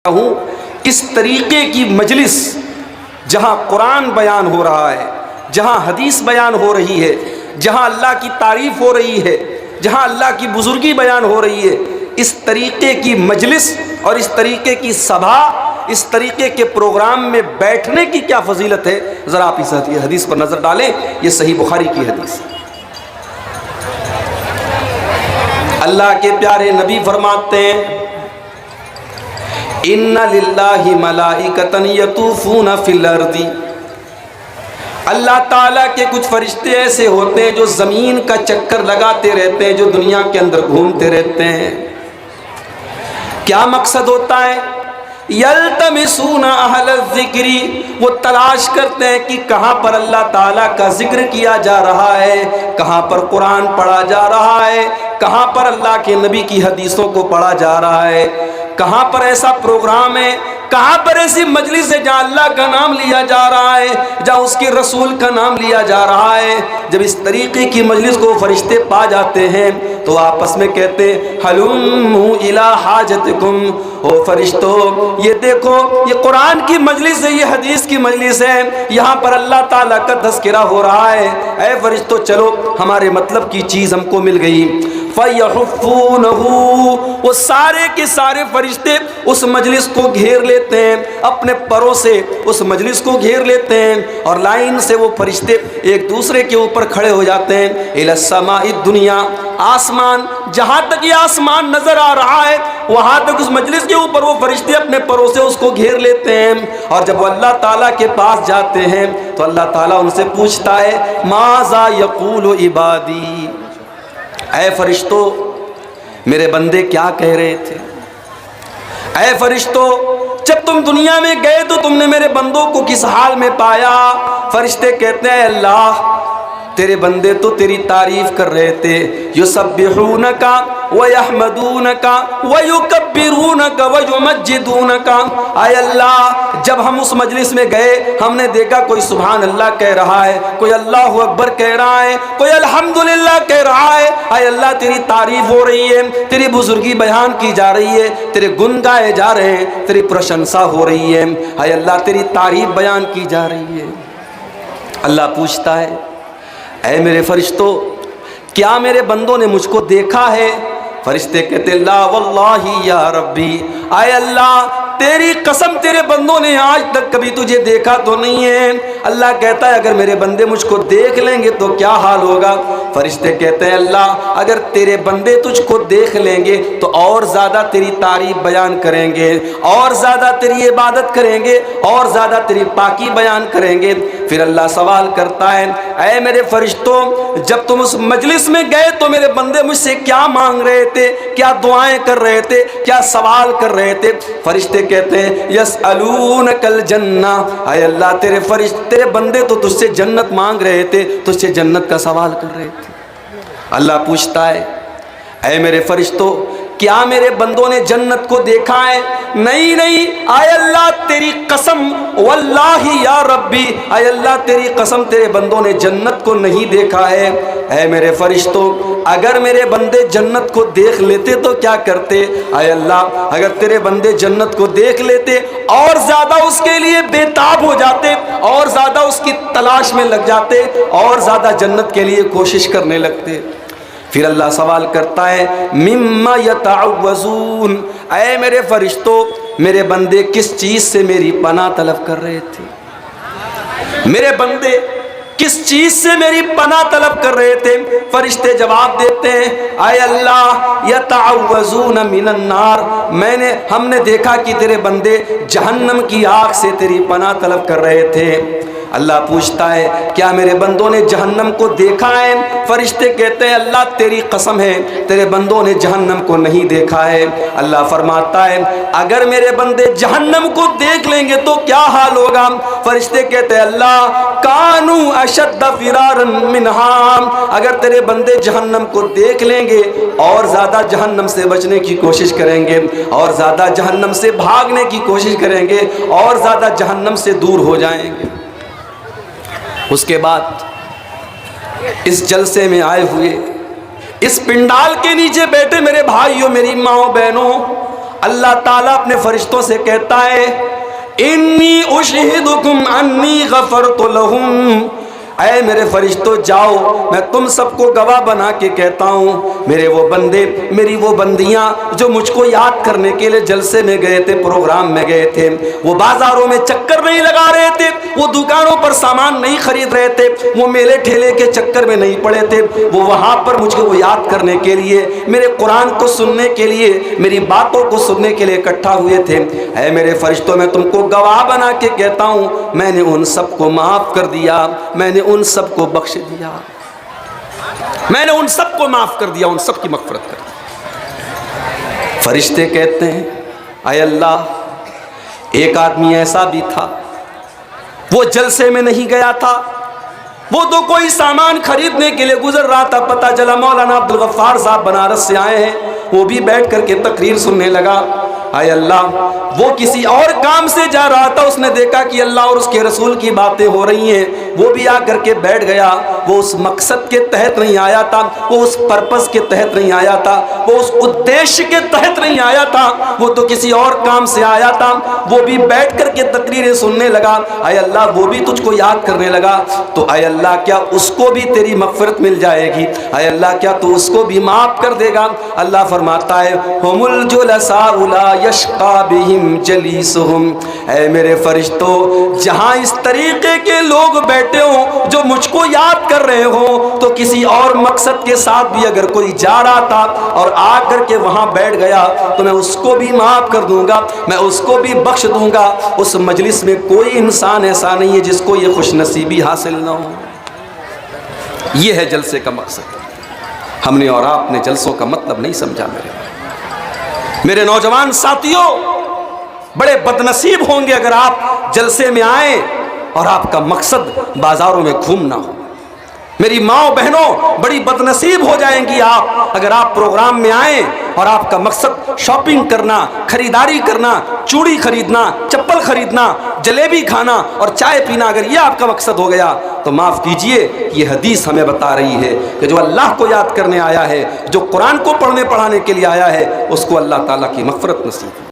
ہوں اس طریقے کی مجلس جہاں قرآن بیان ہو رہا ہے، جہاں حدیث بیان ہو رہی ہے، جہاں اللہ کی تعریف ہو رہی ہے، جہاں اللہ کی بزرگی بیان ہو رہی ہے، اس طریقے کی مجلس اور اس طریقے کی سبھا، اس طریقے کے پروگرام میں بیٹھنے کی کیا فضیلت ہے؟ ذرا آپ اس حدیث پر نظر ڈالیں، یہ صحیح بخاری کی حدیث ہے۔ اللہ کے پیارے نبی فرماتے ہیں ان للہ ملائکۃ یطوفون فی الارض، اللہ تعالیٰ کے کچھ فرشتے ایسے ہوتے ہیں جو زمین کا چکر لگاتے رہتے ہیں، جو دنیا کے اندر گھومتے رہتے ہیں۔ کیا مقصد ہوتا ہے؟ یلتمسون اہل الذکر، وہ تلاش کرتے ہیں کہ کہاں پر اللہ تعالیٰ کا ذکر کیا جا رہا ہے، کہاں پر قرآن پڑھا جا رہا ہے، کہاں پر اللہ کے نبی کی حدیثوں کو پڑھا جا رہا ہے، کہاں پر ایسا پروگرام ہے، کہاں پر ایسی مجلس ہے جہاں اللہ کا نام لیا جا رہا ہے، جہاں اس کے رسول کا نام لیا جا رہا ہے۔ جب اس طریقے کی مجلس کو فرشتے پا جاتے ہیں تو آپس میں کہتے ہیں ہلموا الی حاجتکم، او فرشتوں یہ دیکھو، یہ قرآن کی مجلس ہے، یہ حدیث کی مجلس ہے، یہاں پر اللہ تعالیٰ کا تذکرہ ہو رہا ہے، اے فرشتوں چلو ہمارے مطلب کی چیز ہم کو مل گئی۔ فَيَحُفُّونَهُ، وہ سارے کے سارے فرشتے اس مجلس کو گھیر لیتے ہیں، اپنے پروں سے اس مجلس کو گھیر لیتے ہیں، اور لائن سے وہ فرشتے ایک دوسرے کے اوپر کھڑے ہو جاتے ہیں۔ اِلَى السَّمَاءِ الدُّنْيَا، آسمان، جہاں تک یہ آسمان نظر آ رہا ہے وہاں تک اس مجلس کے اوپر وہ فرشتے اپنے پروں سے اس کو گھیر لیتے ہیں، اور جب وہ اللہ تعالیٰ کے پاس جاتے ہیں تو اللہ تعالیٰ ان سے پوچھتا ہے ماذا یقول عبادی، اے فرشتوں میرے بندے کیا کہہ رہے تھے؟ اے فرشتوں جب تم دنیا میں گئے تو تم نے میرے بندوں کو کس حال میں پایا؟ فرشتے کہتے ہیں اللہ تیرے بندے تو تیری تعریف کر رہے تھے، یسبحونک ویحمدونک ویکبرونک ویمجدونک۔ اے اللہ جب ہم اس مجلس میں گئے ہم نے دیکھا کوئی سبحان اللہ کہہ رہا ہے، کوئی اللہ اکبر کہہ رہا ہے، کوئی الحمدللہ کہہ رہا ہے۔ اے اللہ تیری تعریف ہو رہی ہے، تیری بزرگی بیان کی جا رہی ہے، تیرے گن گائے جا رہے ہیں، تیری پرشنسا ہو رہی ہے، اے اللہ تیری تعریف بیان کی جا رہی ہے۔ اللہ پوچھتا ہے اے میرے فرشتوں کیا میرے بندوں نے مجھ کو دیکھا ہے؟ فرشتے کہتے لا واللہ یا ربی، اے اللہ تیری قسم تیرے بندوں نے آج تک کبھی تجھے دیکھا تو نہیں ہے۔ اللہ کہتا ہے اگر میرے بندے مجھ کو دیکھ لیں گے تو کیا حال ہوگا؟ فرشتے کہتے ہیں اللہ اگر تیرے بندے تجھ کو دیکھ لیں گے تو اور زیادہ تیری تعریف بیان کریں گے، اور زیادہ تیری عبادت کریں گے، اور زیادہ تیری پاکی بیان کریں گے۔ پھر اللہ سوال کرتا ہے اے میرے فرشتوں جب تم اس مجلس میں گئے تو میرے بندے مجھ سے کیا مانگ رہے تھے، کیا دعائیں کر رہے تھے، کیا سوال کر رہے تھے؟ فرشتے کہتے ہیں یسألونک الجنہ، اے اللہ تیرے بندے تو تجھ سے جنت مانگ رہے تھے، تجھ سے جنت کا سوال کر رہے تھے۔ اللہ پوچھتا ہے اے میرے فرشتوں کیا میرے بندوں نے جنت کو دیکھا ہے؟ نہیں نہیں، اے اللہ تیری قسم واللہ یا ربی، اے اللہ تیری قسم تیرے بندوں نے جنت کو نہیں دیکھا ہے۔ اے میرے فرشتوں اگر میرے بندے جنت کو دیکھ لیتے تو کیا کرتے؟ اے اللہ اگر تیرے بندے جنت کو دیکھ لیتے اور زیادہ اس کے لیے بےتاب ہو جاتے، اور زیادہ اس کی تلاش میں لگ جاتے، اور زیادہ جنت کے لیے کوشش کرنے لگتے۔ پھر اللہ سوال کرتا ہے مما یتعوذون، اے میرے فرشتوں میرے بندے کس چیز سے میری پناہ طلب کر رہے تھے؟ میرے بندے کس چیز سے میری پناہ طلب کر رہے تھے؟ فرشتے جواب دیتے ہیں اے اللہ یتعوذون من النار، ہم نے دیکھا کہ تیرے بندے جہنم کی آگ سے تیری پناہ طلب کر رہے تھے۔ اللہ پوچھتا ہے کیا میرے بندوں نے جہنم کو دیکھا ہے؟ فرشتے کہتے ہیں اللہ تیری قسم ہے تیرے بندوں نے جہنم کو نہیں دیکھا ہے۔ اللہ فرماتا ہے اگر میرے بندے جہنم کو دیکھ لیں گے تو کیا حال ہوگا؟ فرشتے کہتے ہیں اللہ کانوا اشد فرارا منہا، اگر تیرے بندے جہنم کو دیکھ لیں گے اور زیادہ جہنم سے بچنے کی کوشش کریں گے، اور زیادہ جہنم سے بھاگنے کی کوشش کریں گے، اور زیادہ جہنم سے دور ہو جائیں گے۔ اس کے بعد اس جلسے میں آئے ہوئے اس پنڈال کے نیچے بیٹھے میرے بھائیوں میری ماؤں بہنوں، اللہ تعالیٰ اپنے فرشتوں سے کہتا ہے انی اشہدکم انی غفرت لہم، اے میرے فرشتوں جاؤ، میں تم سب کو گواہ بنا کے کہتا ہوں، میرے وہ بندے، میری وہ بندیاں جو مجھ کو یاد کرنے کے لیے جلسے میں گئے تھے، پروگرام میں گئے تھے، وہ بازاروں میں چکر نہیں لگا رہے تھے، وہ دکانوں پر سامان نہیں خرید رہے تھے، وہ میلے ٹھیلے کے چکر میں نہیں پڑے تھے، وہ وہاں پر مجھ کو یاد کرنے کے لیے، میرے قرآن کو سننے کے لیے، میری باتوں کو سننے کے لیے اکٹھا ہوئے تھے۔ اے میرے فرشتوں، میں تم کو گواہ بنا کے کہتا ہوں، میں نے ان سب کو معاف کر دیا، میں نے ان سب کو بخش دیا، میں نے ان سب کو معاف کر دیا، ان سب کی مغفرت کر دی۔ فرشتے کہتے ہیں اے اللہ، ایک آدمی ایسا بھی تھا، وہ جلسے میں نہیں گیا تھا، وہ تو کوئی سامان خریدنے کے لیے گزر رہا تھا، پتہ چلا مولانا عبدالغفار صاحب بنارس سے آئے ہیں، وہ بھی بیٹھ کر کے تقریر سننے لگا۔ اے اللہ، وہ کسی اور کام سے جا رہا تھا، اس نے دیکھا کہ اللہ اور اس کے رسول کی باتیں ہو رہی ہیں، وہ بھی آ کر کے بیٹھ گیا۔ وہ اس مقصد کے تحت نہیں آیا تھا، وہ اس پرپس کے تحت نہیں آیا تھا، وہ اس ادیش کے تحت نہیں آیا تھا، وہ تو کسی اور کام سے آیا تھا، وہ بھی بیٹھ کر کے تقریریں سننے لگا۔ اے اللہ، وہ بھی تجھ کو یاد کرنے لگا، تو اے اللہ کیا اس کو بھی تیری مغفرت مل جائے گی؟ اے اللہ کیا تو اس کو بھی معاف کر دے گا؟ اللہ فرماتا ہے ہم الجلساء لا یشقی بہم جلیسہم، اے میرے فرشتوں، جہاں اس طریقے کے لوگ بیٹھے ہوں جو مجھ کو یاد کر رہے ہوں، تو کسی اور مقصد کے ساتھ بھی اگر کوئی جا رہا تھا اور آ کر کے وہاں بیٹھ گیا تو میں اس کو بھی معاف کر دوں گا، میں اس کو بھی بخش دوں گا۔ اس مجلس میں کوئی انسان ایسا نہیں ہے جس کو یہ خوش نصیبی حاصل نہ ہو۔ یہ ہے جلسے کا مقصد۔ ہم نے اور آپ نے جلسوں کا مطلب نہیں سمجھا۔ میرے نوجوان ساتھیوں، بڑے بدنصیب ہوں گے اگر آپ جلسے میں آئیں اور آپ کا مقصد بازاروں میں گھومنا ہو۔ میری ماں بہنوں، بڑی بدنصیب ہو جائیں گی آپ اگر آپ پروگرام میں آئیں اور آپ کا مقصد شاپنگ کرنا، خریداری کرنا، چوڑی خریدنا، چپل خریدنا، جلیبی کھانا اور چائے پینا، اگر یہ آپ کا مقصد ہو گیا تو معاف کیجئے، یہ حدیث ہمیں بتا رہی ہے کہ جو اللہ کو یاد کرنے آیا ہے، جو قرآن کو پڑھنے پڑھانے کے لیے آیا ہے، اس کو اللہ تعالیٰ کی مغفرت نصیب ہے۔